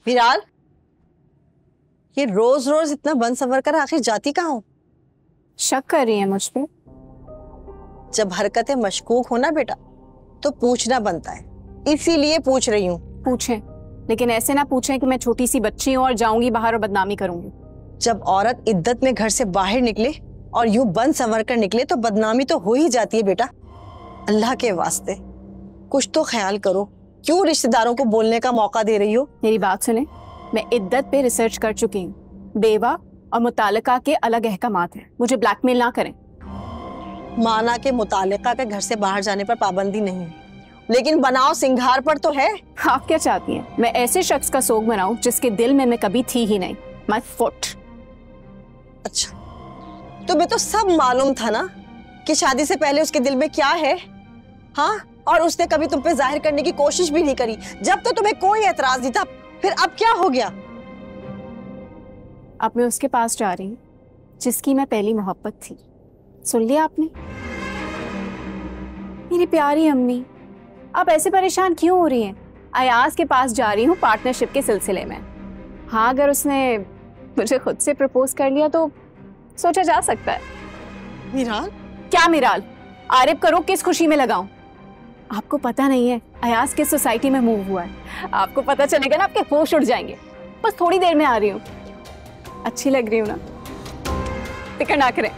विराल, ये रोज रोज इतना बन सवर कर आखिर जाती कहाँ हो? शक कर रही है मुझ पे? जब हरकतें मशकूक हो ना बेटा, तो पूछना बनता है, इसीलिए पूछ रही हूँ। पूछें, लेकिन ऐसे ना पूछें कि मैं छोटी सी बच्ची हूँ और जाऊंगी बाहर और बदनामी करूंगी। जब औरत इद्दत में घर से बाहर निकले और यूं बन संवर कर निकले तो बदनामी तो हो ही जाती है बेटा। अल्लाह के वास्ते कुछ तो ख्याल करो, क्यों रिश्तेदारों को बोलने का मौका दे रही हो? मेरी बात सुने, मैं इद्दत पे रिसर्च कर चुकी हूँ। बेवा और मुतालिका के अलग अहकामात हैं, मुझे ब्लैकमेल ना करें। माना के मुतालिका के घर से बाहर जाने पर पाबंदी नहीं है, लेकिन बनाव सिंगार पर तो है। आप क्या चाहती हैं? मैं ऐसे शख्स का सोग बनाऊं जिसके दिल में मैं कभी थी ही नहीं। My foot. अच्छा, तुम्हें तो सब मालूम था ना कि शादी से पहले उसके दिल में क्या है? हाँ, और उसने कभी तुम पे जाहिर करने की कोशिश भी नहीं करी, जब तो तुम्हें कोई एतराज नहीं था। फिर अब क्या हो गया? अब मैं उसके पास जा रही हूँ जिसकी मैं पहली मोहब्बत थी। सुन लिया आपने? मेरी प्यारी अम्मी, आप ऐसे परेशान क्यों हो रही हैं? अयाज के पास जा रही हूँ पार्टनरशिप के सिलसिले में। हाँ, अगर उसने मुझे खुद से प्रपोज कर लिया तो सोचा जा सकता है। मिराल? क्या मिराल? आरिफ का रुख किस खुशी में लगाऊं? आपको पता नहीं है अयाज किस सोसाइटी में मूव हुआ है। आपको पता चलेगा ना, आपके होश उड़ जाएंगे। बस थोड़ी देर में आ रही हूँ। अच्छी लग रही हूँ ना? फिक्र ना करें।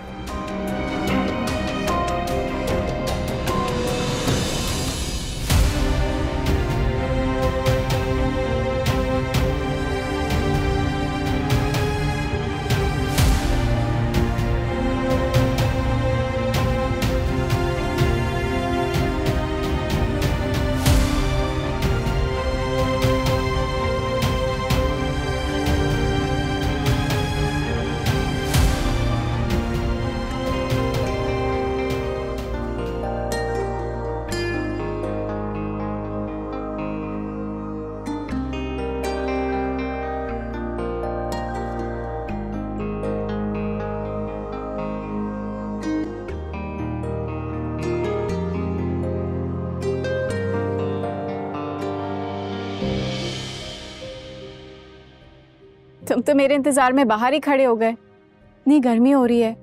तुम तो मेरे इंतजार में बाहर ही खड़े हो गए। इतनी गर्मी हो रही है।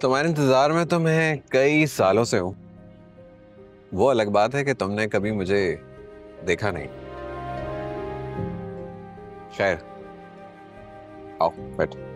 तुम्हारे इंतजार में तो मैं कई सालों से हूँ। वो अलग बात है कि तुमने कभी मुझे देखा नहीं। खैर, आओ बैठो।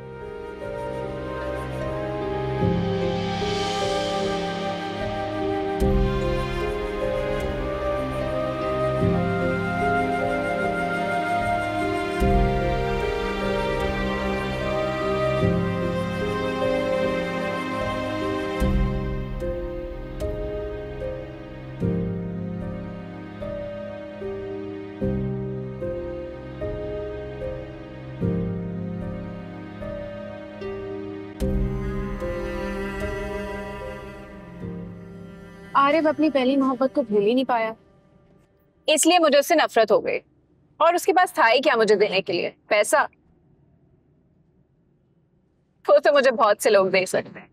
आरिफ अपनी पहली मोहब्बत को भूल ही नहीं पाया, इसलिए मुझे उससे नफरत हो गई। और उसके पास था ही क्या मुझे देने के लिए? पैसा। वो तो मुझे बहुत से लोग दे सकते हैं,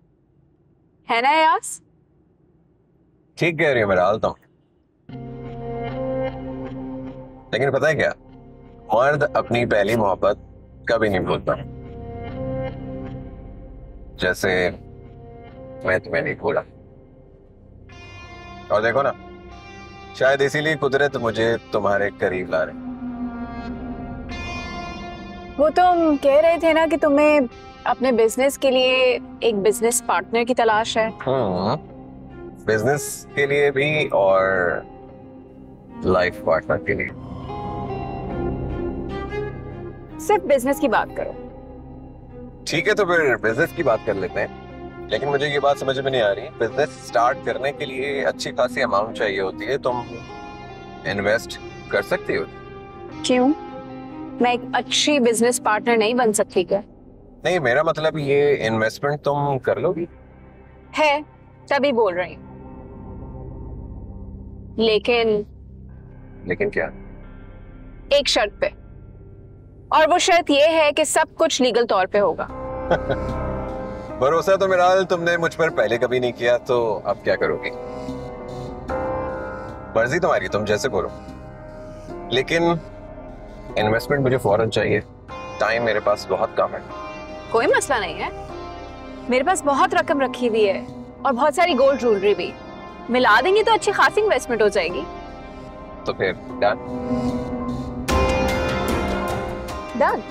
है ना यास? ठीक कह रही हो मिराल तुम, लेकिन पता है क्या, मर्द अपनी पहली मोहब्बत कभी नहीं भूलता। जैसे मैं तुम्हें नहीं भूला। और देखो ना, शायद इसीलिए कुदरत मुझे तुम्हारे करीब ला रही। वो तुम कह रहे थे ना कि तुम्हें अपने बिजनेस के लिए एक बिजनेस पार्टनर की तलाश है। बिजनेस के लिए भी और लाइफ पार्टनर के लिए। सिर्फ बिजनेस की बात करो। ठीक है, तो फिर बिजनेस की बात कर लेते हैं। लेकिन मुझे ये बात समझ में नहीं आ रही, बिजनेस स्टार्ट करने के लिए अच्छी खासी अमाउंट चाहिए होती है, तुम इन्वेस्ट कर सकती हो? क्यों? मैं एक अच्छी बिजनेस पार्टनर नहीं बन सकती क्या? नहीं, मेरा मतलब ये इन्वेस्टमेंट तुम कर लोगी? है, तभी बोल रही हूँ। लेकिन क्या? एक शर्त पे, और वो शर्त ये है कि सब कुछ लीगल तौर पे होगा। भरोसा तो मिराल तुमने मुझ पर पहले कभी नहीं किया, तो अब क्या करोगी? मर्जी तुम्हारी, तुम जैसे बोलो। लेकिन इन्वेस्टमेंट मुझे फौरन चाहिए, टाइम मेरे पास बहुत कम है। कोई मसला नहीं है, मेरे पास बहुत रकम रखी हुई है और बहुत सारी गोल्ड ज्वेलरी भी, मिला देंगे तो अच्छी खासी इन्वेस्टमेंट हो जाएगी। तो फिर डन। डन।